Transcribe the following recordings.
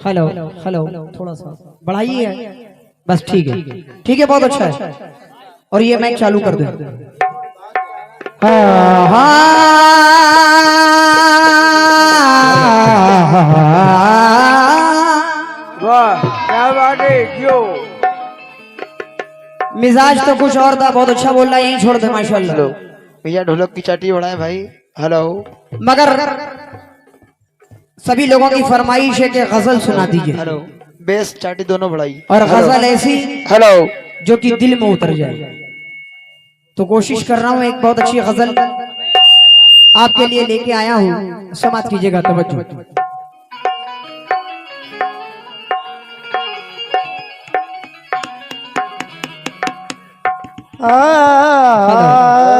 Hello hello hello थोड़ा सा बढ़ाइए बस ठीक है बहुत अच्छा है और ये माइक चालू कर दो वाह क्या बात है क्यों मिजाज तो कुछ और था बहुत अच्छा बोल रहा है यहीं छोड़ दे माशाल्लाह भैया ढोलक की चाटी बढ़ाए भाई हेलो मगर सभी लोगों की फरमाइश है कि गजल सुना दीजिए हेलो बेस चाटी दोनों बढ़ाई और गजल ऐसी हेलो जो कि दिल में उतर जाए तो कोशिश कर रहा हूँ एक बहुत अच्छी गजल आपके लिए लेके आया हूँ समाप्त कीजिएगा तवज्जो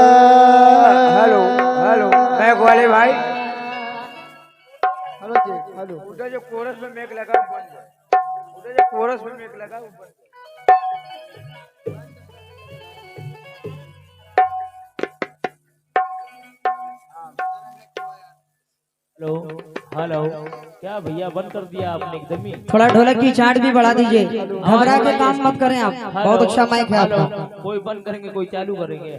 हेलो हेलो मैं वाले भाई हेलो जी हेलो उधर जो कोरस में मेक लगा बंद है उधर जो कोरस में मेक लगा बंद है हेलो हेलो क्या भैया बंद कर दिया आपने एकदम ही थोड़ा ढोलक की चाट भी बढ़ा दीजिए घबरा के काम मत करें आप बहुत अच्छा माइक है आपका कोई बंद करेंगे कोई चालू करेंगे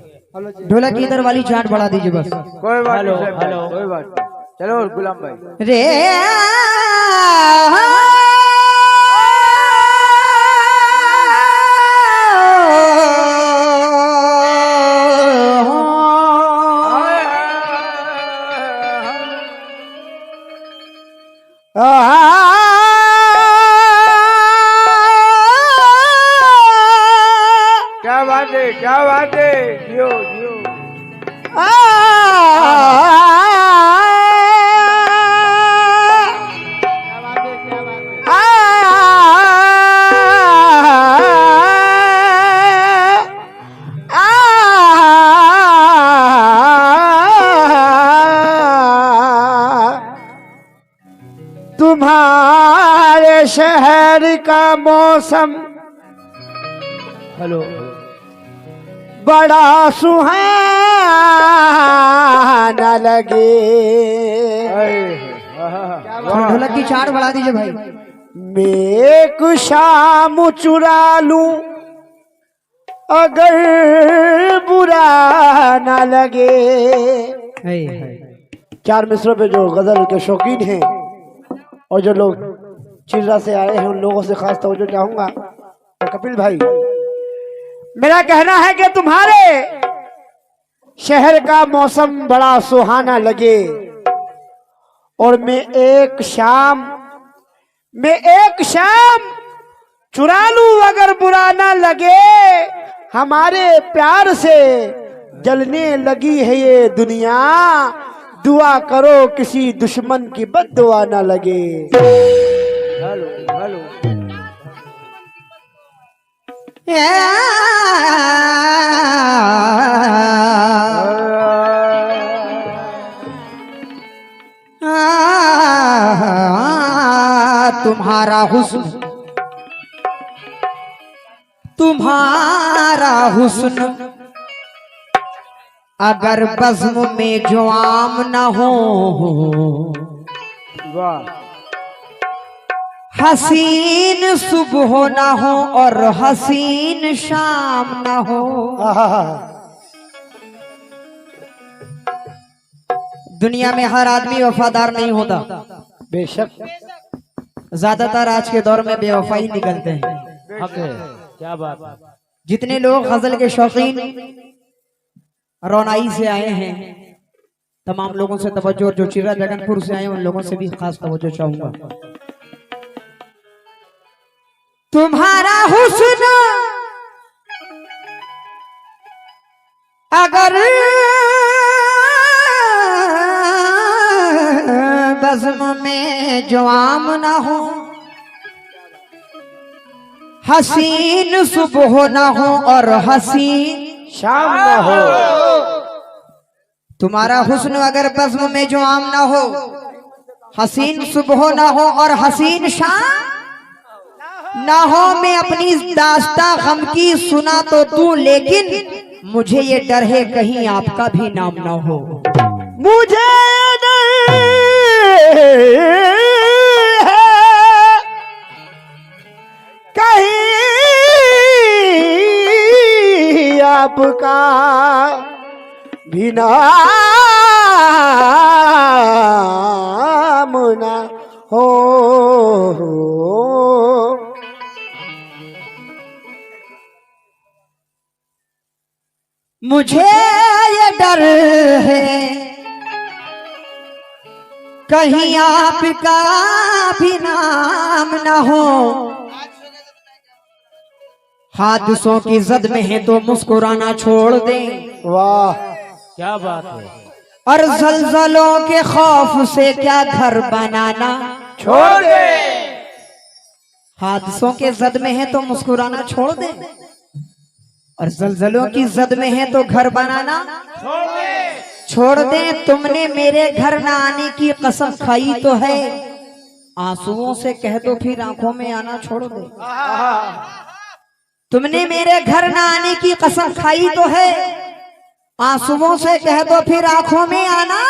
ढोलक की इधर वाली चाट बढ़ा दीजिए बस कोई बात हेलो, नहीं हेलो। कोई बात नहीं चलो गुलाम भाई रे क्या बात है जियो जियो तुम्हारे शहर का मौसम हेलो बड़ा सुहाना लगे। ढोलक की चार बढ़ा दीजिए भाई। मैं एक शाम चुरा लूं अगर बुरा ना लगे। है। चार मिसरों पे जो गजल के शौकीन हैं और जो लोग चिल्ला से आए हैं उन लोगों से खास तवज्जो चाहूंगा। तो कपिल भाई, मेरा कहना है कि तुम्हारे शहर का मौसम बड़ा सुहाना लगे और मैं एक शाम चुरा लूं अगर बुरा ना लगे। हमारे प्यार से जलने लगी है ये दुनिया, दुआ करो किसी दुश्मन की बद्दुआ ना लगे। हेलो हेलो तुम्हारा हुस्न अगर बज़्म में जो आम न हो, वाह, हसीन सुबह न हो और हसीन शाम न हो। दुनिया में हर आदमी वफादार नहीं होता, बेशक ज्यादातर आज के दौर में बेवफाई निकलते हैं। हक है, क्या बात है। जितने लोग गजल के शौकीन रौनाई से आए हैं, तमाम लोगों से तवज्जो, और जो चिरा जगनपुर से आए हैं उन लोगों से भी खास तवज्जो चाहूंगा। तुम्हारा हुस्न अगर बज़्म में जो आम ना हो, हसीन सुबह ना हो और हसीन शाम ना हो। तुम्हारा हुस्न अगर बज़्म में जो आम ना हो, हसीन सुबह ना हो और हसीन शाम ना हो। मैं अपनी दास्ता गम की सुना तो तू, लेकिन मुझे ये डर है कहीं आपका भी नाम ना हो। मुझे डर है कहीं आपका भी नाम ना हो। मुझे ये डर है कहीं आपका भी नाम ना हो। हादसों की जद में है तो मुस्कुराना छोड़ दे, वाह, क्या बात है। और जलजलों के खौफ से क्या घर बनाना छोड़ दे। हादसों के जद में है तो मुस्कुराना छोड़ दे, और जलजलों की जद में है तो घर बनाना छोड़ दे। तुमने मेरे घर न आने की कसम खाई तो है, आंसुओं से कह दो फिर आंखों में आना छोड़ दे। तुमने मेरे घर न आने की कसम खाई तो है, आंसुओं से कह दो फिर आंखों में आना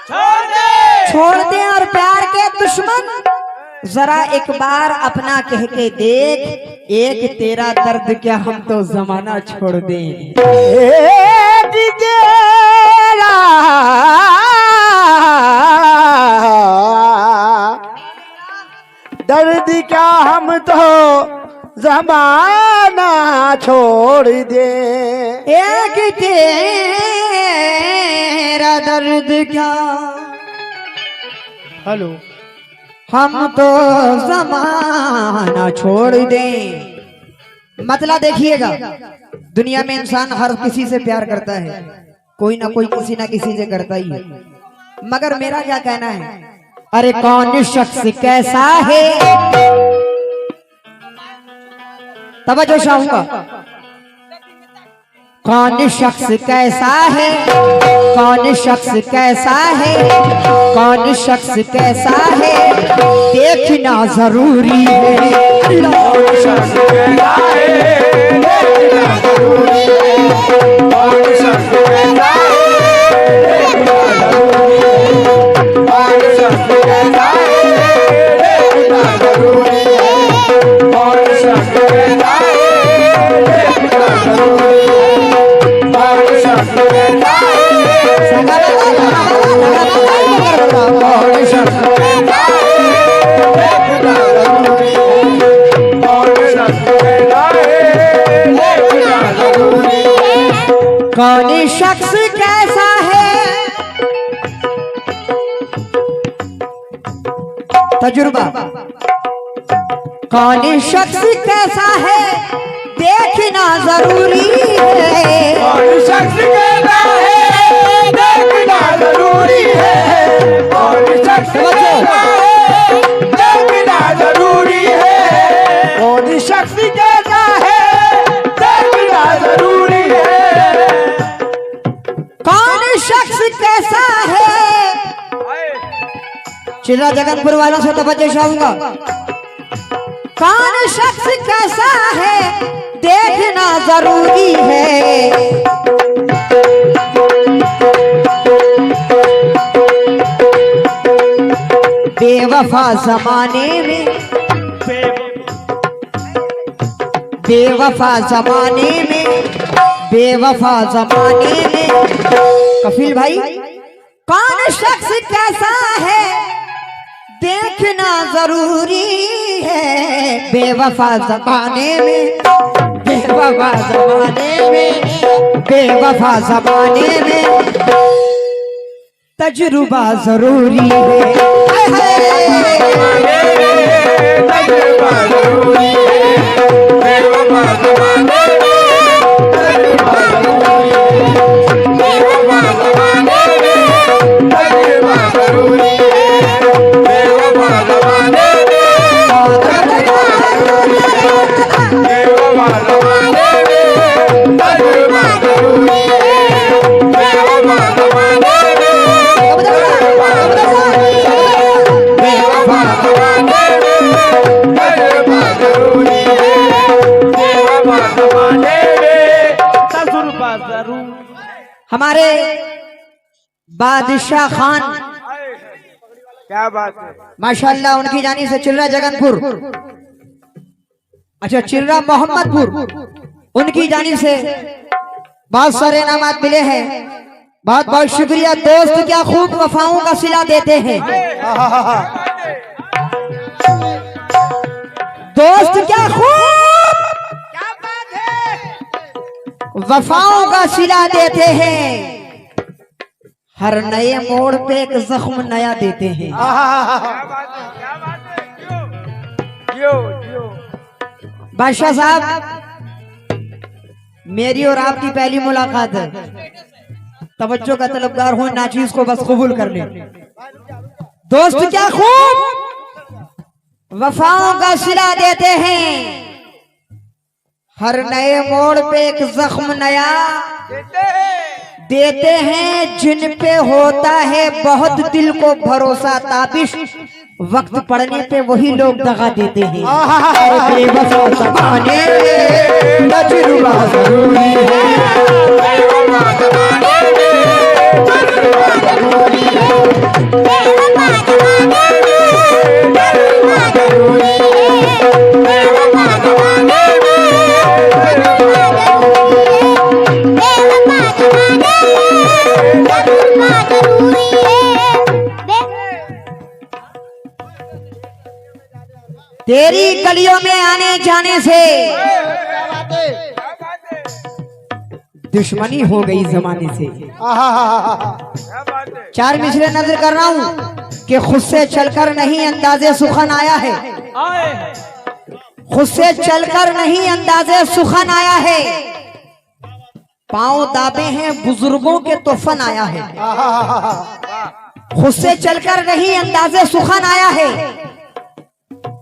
छोड़ दे। और प्यार के दुश्मन जरा एक बार अपना कह के देख, एक तेरा दर्द क्या हम तो जमाना छोड़ दें। एक तेरा दर्द क्या हम तो जमाना छोड़ दे। एक तेरा दर्द क्या हेलो हम तो जमाना छोड़ दें। मतलब देखिएगा, दुनिया में इंसान हर किसी से प्यार करता है, कोई ना कोई किसी ना किसी से करता ही है, मगर मेरा क्या कहना है, अरे कौन शख्स कैसा है, तवज्जो चाहूंगा, कौन शख्स कैसा है, कौन शख्स कैसा है, कौन शख्स कैसा है, देखना जरूरी है। कौन शख्स कैसा है, देखना जरूरी है। कौन शख्स कैसा है, देखना जरूरी है। कौन शख्स कैसा है, देखना जरूरी है। कौन शख्स कैसा है, देखना जरूरी है। कौन शख्स कैसा है, कौन शख्स कैसा है, देखना जरूरी है। कौन शख्स कैसा है, देखना जरूरी है। कौन शख्स कैसा है, तजुर्बा, कौन शख्स कैसा है, देखना जरूरी है। कौन शख्स कैसा है, देखना जरूरी है। कौन शख्स कैसा है, देखना जरूरी है। कौन शख्स कैसा है, देखना जरूरी है। कौन शख्स कैसा है, चिल्ला जगतपुर वालों से तवज्जो चाहूंगा। कौन शख्स कैसा है, देखना जरूरी है। बेवफा जमाने में, बेवफा जमाने में, बेवफा जमाने में, कफील भाई, कौन शख्स कैसा है, देखना जरूरी है। बेवफा जमाने में, बेवफा जमाने में, बेवफा जमाने में, तजुर्बा जरूरी है। तजुर्बा जरूरी है। बेवफा जमाने में, तजुर्बा जरूरी है। बेवफा जमाने में, तजुर्बा जरूरी है। बेवफा जमाने में, तजुर्बा जरूरी है। बेवफा जमाने में, तजुर्बा जरूरी है। बेवफा जमाने में, तजुर्बा जरूरी है। बेवफा जमाने में, तजुर्बा जरूरी है। बेवफा जमाने में, तजुर्बा जरूर। हमारे बादशाह खान, क्या बात है। माशाल्लाह, उनकी जानी से चिल्ला जगनपुर, अच्छा चिल्ला मोहम्मदपुर, उनकी जानी से बहुत सारे इनामात मिले हैं। बहुत बहुत शुक्रिया। दोस्त क्या खूब वफाओं का सिला देते हैं, दोस्त क्या खूब वफाओं का सिला देते हैं। हर नए मोड़ पे एक जख्म नया देते हैं। बादशाह साहब, मेरी और आपकी पहली मुलाकात है। तवज्जो का तलबगार हो, नाचीज को बस कबूल कर ले। दोस्त क्या खूब वफाओं का सिला देते हैं। हर नए मोड़ पे एक जख्म नया देते हैं। जिन पे होता है बहुत दिल को भरोसा ताबिश, वक्त पड़ने पे वही लोग दगा देते हैं। बेवफा ज़माने में तजुर्बा जरूरी है। बेवफा ज़माने में, तजुर्बा जरूरी है। बेवफा ज़माने में, तजुर्बा जरूरी है। बेवफा ज़माने में, तजुर्बा जरूरी है। बेवफा ज़माने में, तजुर्बा जरूरी है। तेरी गलियों में आने जाने से दुश्मनी हो गई जमाने से। चार मिसरे नजर कर रहा हूँ कि खुद से चलकर नहीं अंदाजे सुखन आया है, खुद से चलकर नहीं अंदाजे सुखन आया है। पांव दाबे हैं बुजुर्गों के तो फन आया है। खुद से चलकर नहीं अंदाजे सुखन आया है।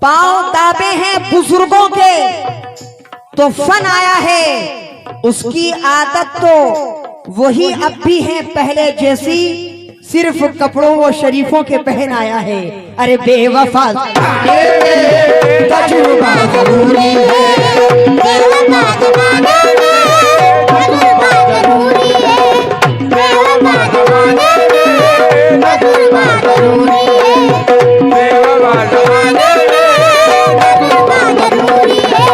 पांव दाबे हैं बुजुर्गों के तो फन आया है। उसकी आदत तो वही अब भी है पहले जैसी, सिर्फ कपड़ों वो शरीफों के पहन आया है। अरे बेवफा तजुर्बा जरूरी है, बेवफा जमाने में तजुर्बा जरूरी है, बेवफा जमाने में तजुर्बा जरूरी है, बेवफा जमाने में तजुर्बा जरूरी है,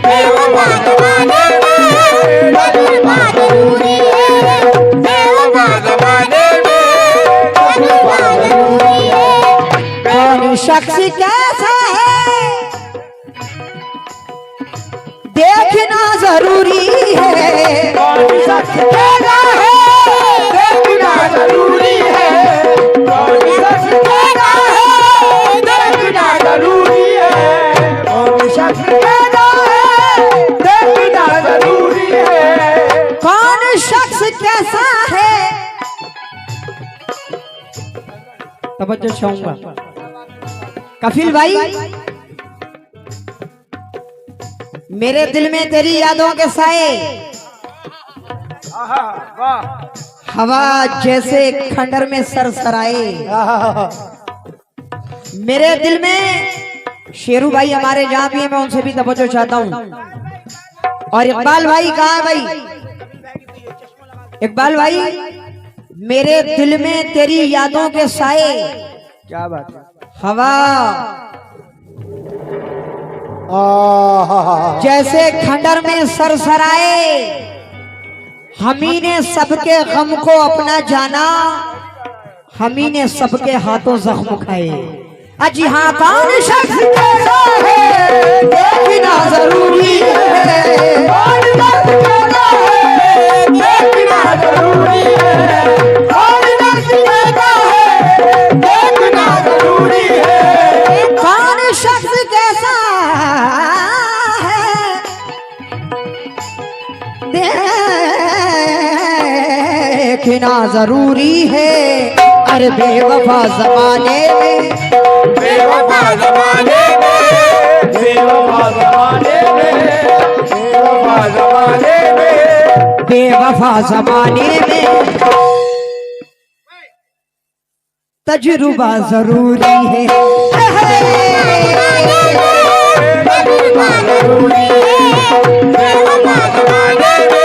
बेवफा जमाने में तजुर्बा जरूरी है, बेवफा जमाने में तजुर्बा जरूरी है। कौन शख्स कैसा है देखना जरूरी है, कौन शख्स कैसा है देखना जरूरी है, कौन शख्स कैसा है देखना जरूरी है, कौन शख्स कैसा है देखना जरूरी है, कौन शख्स कैसा है। तवज्जो चाहूंगा कफिल भाई, मेरे दिल में तेरी यादों के साए, हवा जैसे खंडर में सरसराए। मेरे दिल में शेरू भाई हमारे जहां भी है, मैं उनसे भी तवज्जो चाहता हूं। और इकबाल भाई कहाँ है भाई? इकबाल भाई, मेरे दिल में तेरी यादों के साए, क्या बात है, हवा जैसे खंडर में सरसराए। हमी ने सबके गम को अपना जाना, हमी ने सबके हाथों जख्म खाए। अजी हाँ, कौन शख्स कैसा है देखना जरूरी है, कौन शख्स कैसा है देखना जरूरी है, कौन शख्स कैसा है देखना जरूरी है, कौन शख्स कैसा है देखना जरूरी है। अरे बेवफा जमाने में, बेवफा जमाने में, बेवफा जमाने में, बेवफा जमाने में, बेवफा जमाने में तजुर्बा जरूरी है। तजुर्बा जरूरी है, बेवफा जमाने में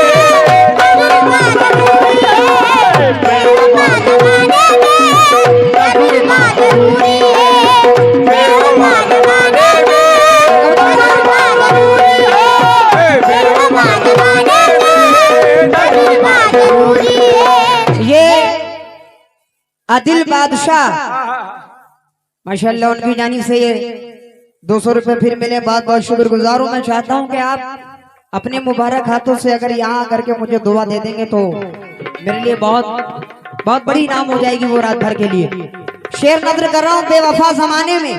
तजुर्बा जरूरी है, बेवफा जमाने में तजुर्बा जरूरी है, बेवफा जमाने में तजुर्बा जरूरी है, बेवफा जमाने में तजुर्बा जरूरी है। ये आदिल बादशाह माशाल्लाह, उनकी जानी से ये 200 रुपए फिर मिले, बहुत बहुत शुक्रगुजार हूं। मैं चाहता हूं कि आप अपने मुबारक हाथों से अगर यहाँ करके मुझे दुआ दे देंगे तो मेरे लिए बहुत बहुत बड़ी इनाम हो जाएगी वो रात भर के लिए। शेर नजर कर रहा हूँ बेवफा जमाने में,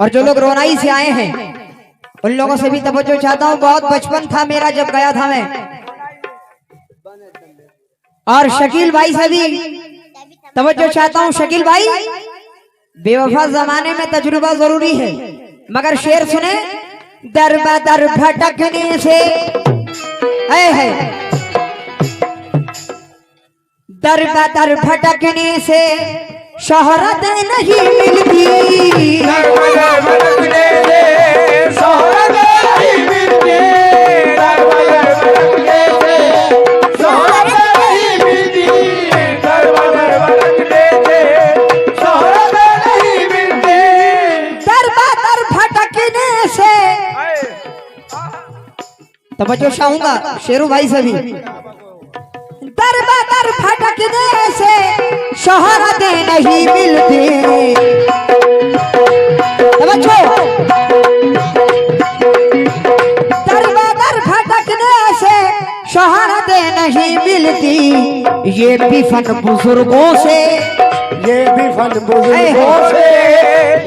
और जो लोग रोनाई से आए हैं उन लोगों से भी तवज्जो चाहता हूँ। बहुत बचपन था मेरा जब गया था मैं, और शकील भाई से भी तवज्जो चाहता हूँ। शकील भाई, बेवफा जमाने में तजुर्बा जरूरी है, मगर शेर सुने। दर बदर भटकने से है, दर बदर भटकने से शोहरत नहीं मिलती, दर बदर भटकने से शोहरत नहीं मिलती, दर बदर भटकने से शोहरत नहीं मिलती, दर बदर भटकने से शोहरत नहीं मिलती, दर बदर भटकने से। तवज्जो चाहूंगा शेरू भाई से भी। दर बदर भटकने से शोहरतें नहीं मिलती, तवज्जो। दर बदर भटकने से शोहरतें नहीं मिलती, ये भी फन बुजुर्गों से, ये भी फन बुजुर्गों से,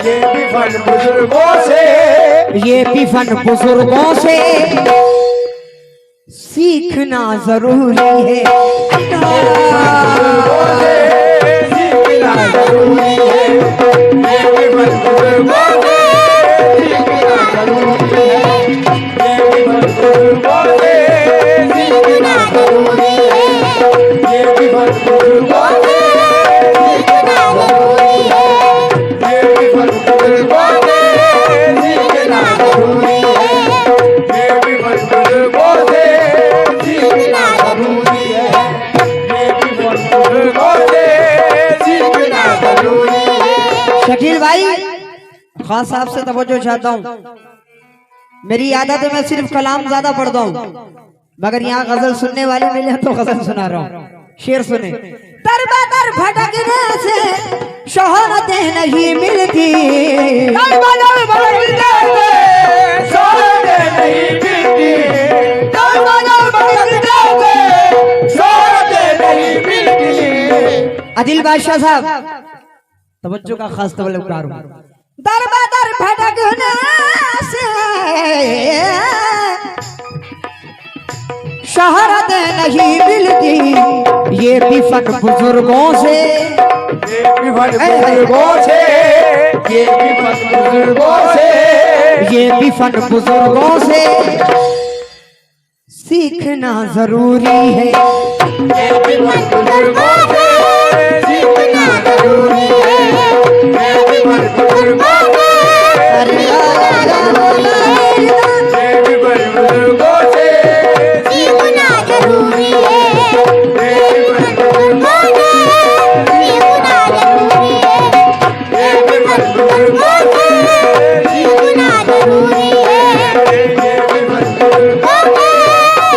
ये भी फन बुजुर्गों से, ये भी फन बुजुर्गों से सीखना जरूरी है। सीखना जरूरी है, ये भी फन बुजुर्गों से सीखना जरूरी है, ये भी फन बुजुर्गों से खास आपसे तवज्जो चाहता हूँ। मेरी आदत है मैं सिर्फ कलाम ज्यादा पढ़ता हूँ, मगर यहाँ गजल सुनने वाले मिले तो गजल सुना रहा हूँ। शेर सुने। दर भटकने से शोहरतें नहीं मिलती, आदिल बादशाह साहब तवज्जो का खास तवल्लुकार हूं। दर भटकने से शोहरत नहीं मिलती, ये भी फन बुजुर्गों से, ये भी फन बुजुर्गों से, ये भी फन बुजुर्गों से, ये भी फन बुजुर्गों से सीखना जरूरी है, ये भी फन बुजुर्गों से सीखना जरूरी है, ये भी फन बुजुर्गों से, अरे ये भी फन बुजुर्गों से सीखना जरूरी है, ये भी फन बुजुर्गों से सीखना जरूरी है, ये भी फन बुजुर्गों से सीखना जरूरी है, ये भी फन बुजुर्गों से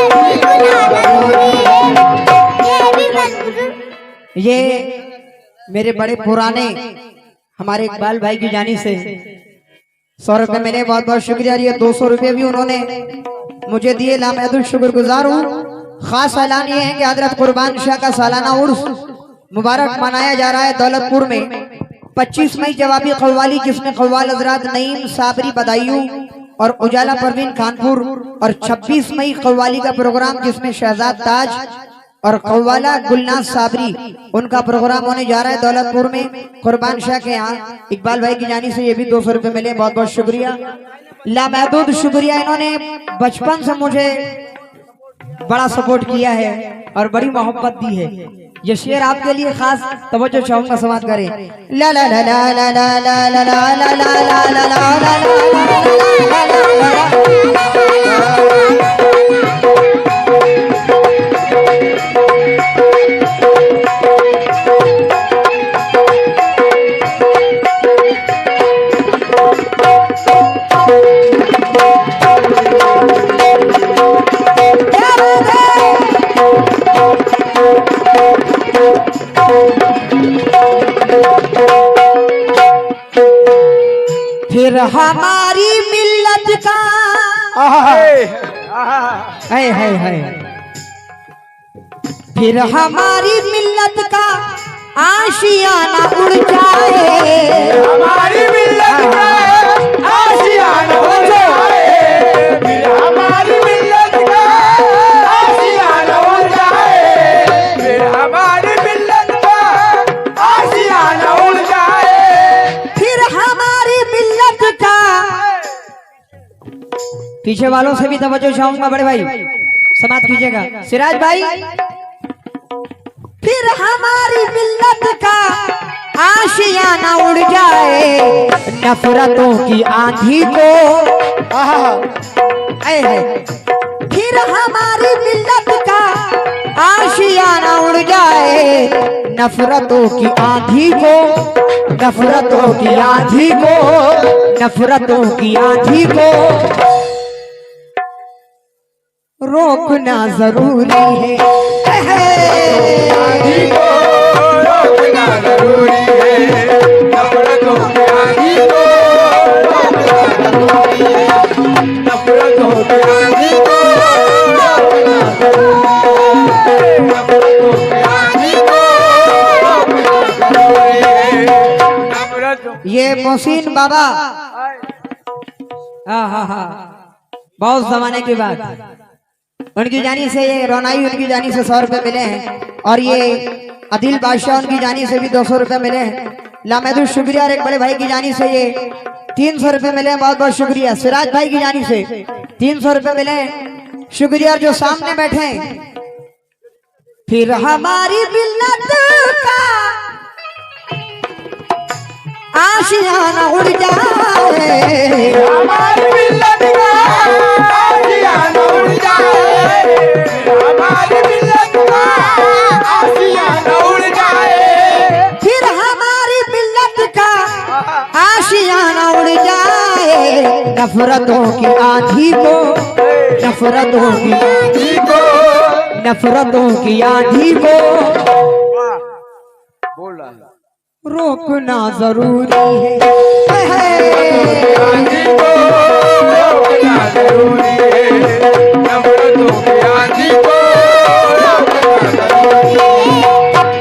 सीखना जरूरी है। ये मेरे बड़े पुराने हमारे इकबाल भाई की जानी से 100 रुपए मिले, बहुत बहुत शुक्रिया। ये 200 रुपए भी उन्होंने मुझे दिए, लामहदुद शुक्रगुजार हूँ। खास ऐलान ये है कि हजरत कुर्बान शाह का सालाना उर्स मुबारक मनाया जा रहा है दौलतपुर में। 25 मई जवाबी कव्वाली, जिसमें कव्वाल हजरात नईम साबरी बदायूं और उजाला परवीन कानपुर, और 26 मई कव्वाली का प्रोग्राम जिसमें शहजाद ताज और कव्वाला गुलनाज साबरी, उनका प्रोग्राम होने जा रहा है दौलतपुर में कुर्बान शाह के यहाँ। इकबाल भाई की जानी से ये भी 200 रुपए मिले, बहुत बहुत शुक्रिया, लामहदूद शुक्रिया। इन्होंने बचपन से मुझे बड़ा सपोर्ट किया है और बड़ी मोहब्बत दी है। ये शेर आपके लिए खास तवज्जो चाहूंगा, समाज करें। ला ला ला ला ला ला ला ला ला ला ला ला फिर हमारी मिल्लत का है फिर हमारी मिल्लत का आशियाना उड़ जाए, हमारी मिल्लत का आशियाना उड़ जाए, फिर हमारी मिल्लत का आशियाना उड़ जाए, फिर हमारी मिल्लत का आशियाना उड़ जाए, फिर हमारी मिल्लत का। पीछे वालों से भी तवज्जो चाहूंगा, बड़े भाई समाप्त कीजिएगा। सिराज भाई, फिर हमारी मिल्लत का आशियाना उड़ जाए, नफरतों की आंधी को फिर हमारी मिल्लत का आशियाना उड़ जाए, नफरतों की आंधी को, नफरतों की आंधी को, नफरतों की आंधी को रोकना जरूरी है, आंधी को रोकना जरूरी है, नफरतों की आंधी को रोकना जरूरी है, नफरतों की आंधी को रोकना जरूरी है, नफरतों की आंधी को रोकना जरूरी है, नफरतों। ये मोहसिन बाबा, हाँ, बहुत जमाने की बात, उनकी जानी से ये रोनाई, उनकी जानी से 100 रुपए मिले हैं, और ये आदिल बादशाह उनकी जानी से भी 200 रुपए मिले हैं, लामहदूद शुक्रिया। और एक बड़े भाई की जानी से ये 300 रुपए मिले हैं, बहुत बहुत शुक्रिया। सिराज भाई की जानी से 300 रुपए मिले हैं, शुक्रिया। और जो सामने बैठे हैं, फिर हमारी मिल्लत का आशियाना उड़ जाए, हमारी मिल्लत का आशियाना उड़ जाए, हमारी मिल्लत का आशियाना उड़ जाए, फिर हमारी मिल्लत का आशियाना उड़ नफरतों की आंधी को, नफरतों की आंधी को, नफरतों की आंधी को बोल रहा है रोकना जरूरी है। आंधी को रोकना जरूरी है, नफरतों की आंधी को रोकना जरूरी है,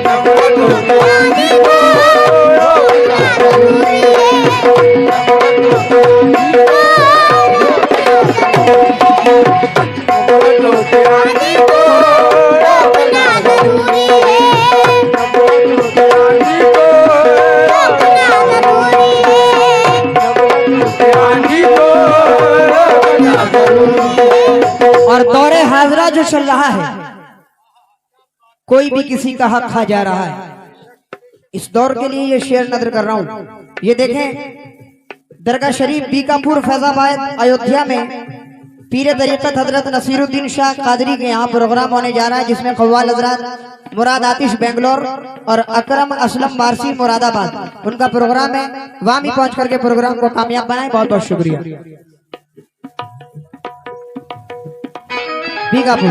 नफरतों की आंधी को रोकना जरूरी है, नफरतों की आंधी को रोकना जरूरी है, और दौरे हाजरा जो चल रहा है, कोई भी किसी का हक खा जा रहा है। इस दौर के लिए ये शेर नजर कर रहा हूं। ये देखें, दरगाह शरीफ बीकापुर फैजाबाद अयोध्या में पीर तरीक़त हजरत नसीरुद्दीन शाह कादरी के यहाँ प्रोग्राम होने जा रहा है, जिसमें कव्वाल हजरत मुराद आतिश बेंगलोर और अकरम असलम मारसी मुरादाबाद उनका प्रोग्राम है। वहां भी पहुंच करके प्रोग्राम को कामयाब बनाए। बहुत बहुत शुक्रिया। बीकापुर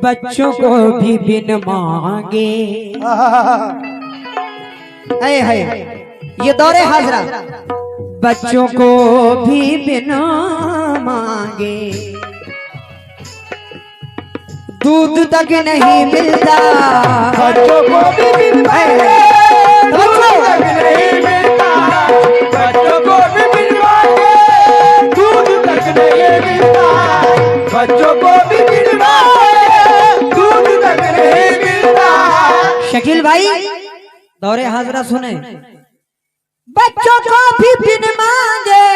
बच्चों को भी बिन मांगे, है ये दौरे हाजरा। बच्चों को भी बिन मांगे दूध तक नहीं मिलता, बच्चों को भी बिन मांगे दूध तक नहीं मिलता, बच्चों को भी बिन मांगे दूध तक नहीं मिलता, बच्चों को भी बिन मांगे दूध तक नहीं मिलता। शकील भाई दौरे हाजरा सुने। बच्चों को भी बिन मांगे,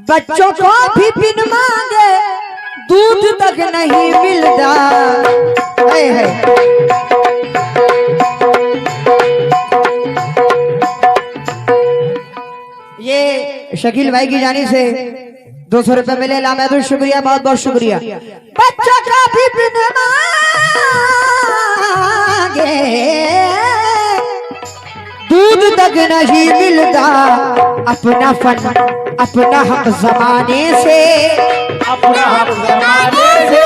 बच्चों को भी बिन मांगे दूध तक नहीं मिलता, है। ये शकील भाई की जानी से 200 रुपए मिले। लामहदुल शुक्रिया, बहुत बहुत शुक्रिया। बच्चों को भी बिन मांगे दूध तक नहीं मिलता, अपना फन अपना हक जमाने से, अपना हक जमाने से,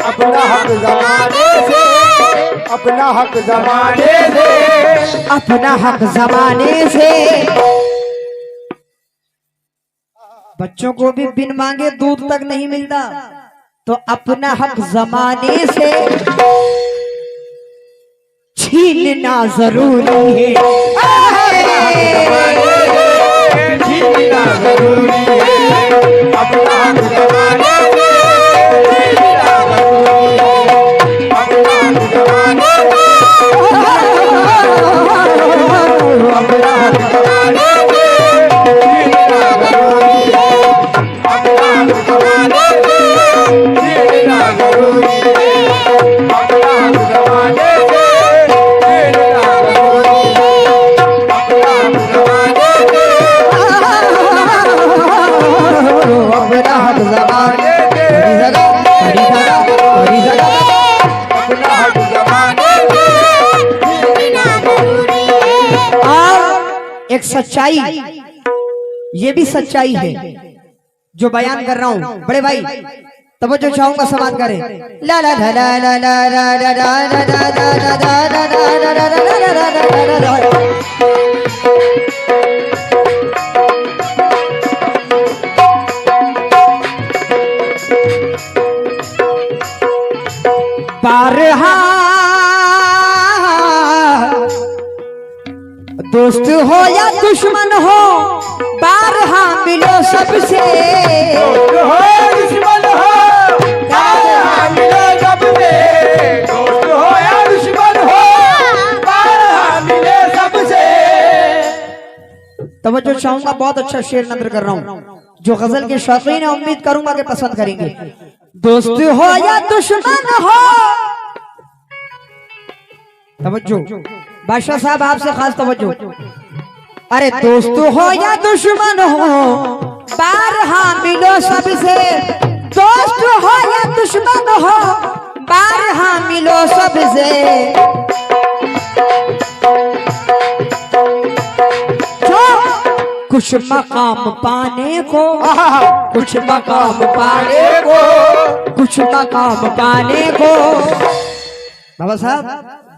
अपना हक जमाने से, अपना हक जमाने से, अपना हक जमाने से। बच्चों को भी बिन मांगे दूध तक नहीं मिलता, तो अपना हक जमाने से छीनना जरूरी है, छीनना जरूरी है, अपना हक जमाने से छीनना जरूरी है, अपना हक जमाने से, अपना हक जमाने से छीनना जरूरी है, अपना हक जमाने से छीनना जरूरी है, अपना हक जमाने से एक सच्चाई, ये भी सच्चाई है जो बयान कर रहा हूँ बड़े भाई। तब जो चाहूंगा समाप्त करें। ला ला ला ला ला ला ला ला ला ला ला ला ला ला। बारहा दोस्त हो या दुश्मन हो, बारहा मिलो सबसे, दोस्त हो दुश्मन हो, बारहा मिलो सबसे, दोस्त हो या दुश्मन हो, बारहा मिले सबसे। तवज्जो चाहूंगा, बहुत अच्छा शेर नजर कर रहा हूँ। जो गजल के शौकीन है उम्मीद करूंगा कि पसंद करेंगे। दोस्त हो या दुश्मन हो। तवज्जो बादशाह साहब आपसे खास तवज्जो। अरे दोस्त हो या दुश्मन हो बारहा मिलो सबसे। दोस्त हो या दुश्मन हो बारहा मिलो सबसे। जो कुछ मकाम पाने को, कुछ मकाम पाने को, कुछ मकाम पाने को। बाबा साहब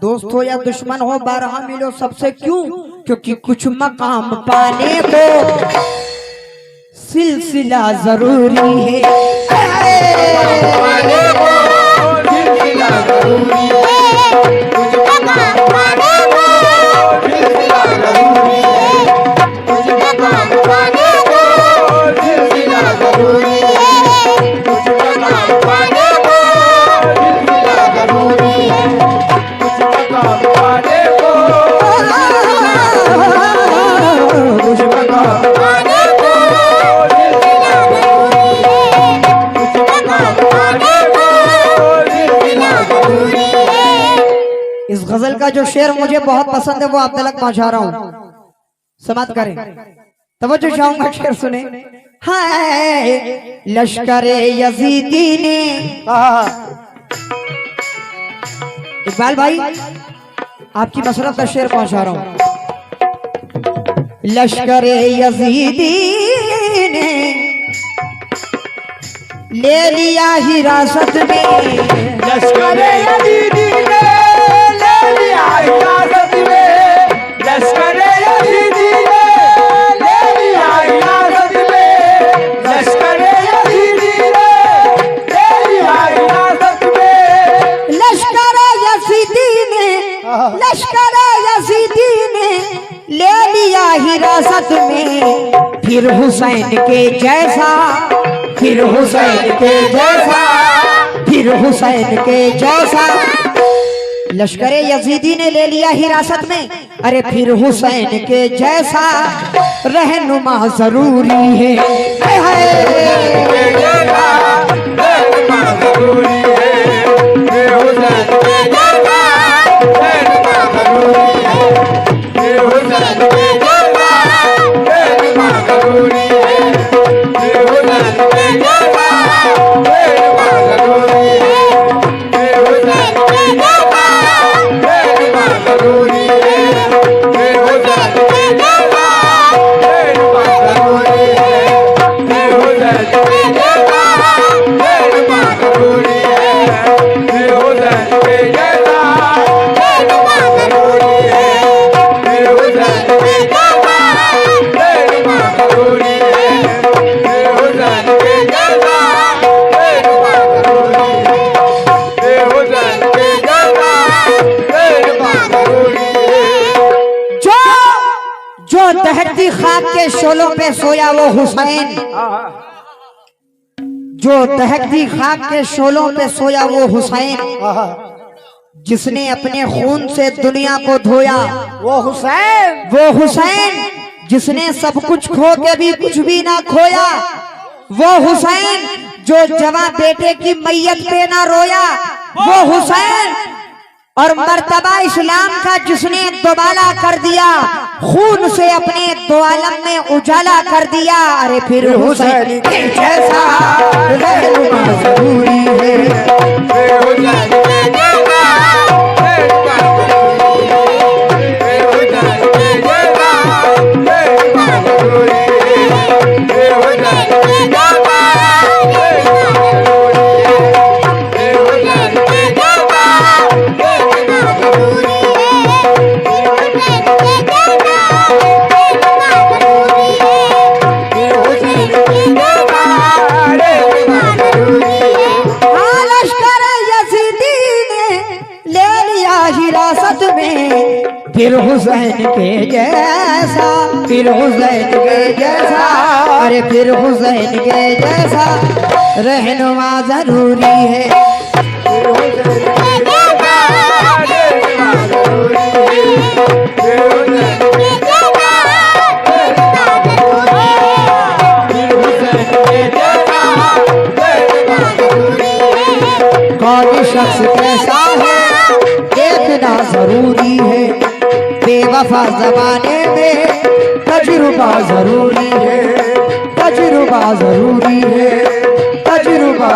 दोस्त हो या दुश्मन हो बारहा मिलो सबसे। क्यों? क्योंकि कुछ मकाम पाने को सिलसिला जरूरी है। इस गजल का जो शेर मुझे बहुत पसंद है वो आप तक पहुंचा रहा हूं, समाप्त करें। तवज्जो चाहूंगा, शेर सुने। हाय लश्कर यजीदी ने, इकबाल भाई आपकी मसरत का शेर पहुंचा रहा हूं। लश्कर यजीदी ने ले लिया हिरासत में। लश्कर यजीदी ने ले लिया हिरासत में। लश्कर यजीदी ने ले लिया हिरासत में। लश्कर यजीदी ने ले लिया हिरासत में। लश्कर यजीदी ने, लश्कर यजीदी ने ले लिया हिरासत में। फिर हुसैन के जैसा, फिर हुसैन के जैसा, फिर हुसैन के जैसा। लश्कर यजीदी ने ले लिया हिरासत में। अरे फिर हुसैन के जैसा रहनुमा जरूरी है। दहकती खाक के शोलों पे सोया वो हुसैन, जो दहकती खाक के शोलों पे सोया वो हुसैन, जिसने अपने खून से दुनिया को धोया वो हुसैन, वो हुसैन जिसने सब कुछ खो के भी कुछ भी ना खोया, वो हुसैन जो जवां बेटे की मैयत पे ना रोया, वो हुसैन और मर्तबा इस्लाम का जिसने दोबाला कर दिया, खून से अपने दो आलम में उजाला कर दिया। अरे फिर हुसैन के जैसा रहनुमा जरूरी है। फिर हुसैन के जैसा, फिर हुसैन के जैसा, अरे फिर हुसैन के जैसा रहनुमा जरूरी है। जरूरी शख्स कैसा है देखना जरूरी है, बेवफा जमाने में तजुर्बा जरूरी है, तजुर्बा जरूरी है, तजुर्बा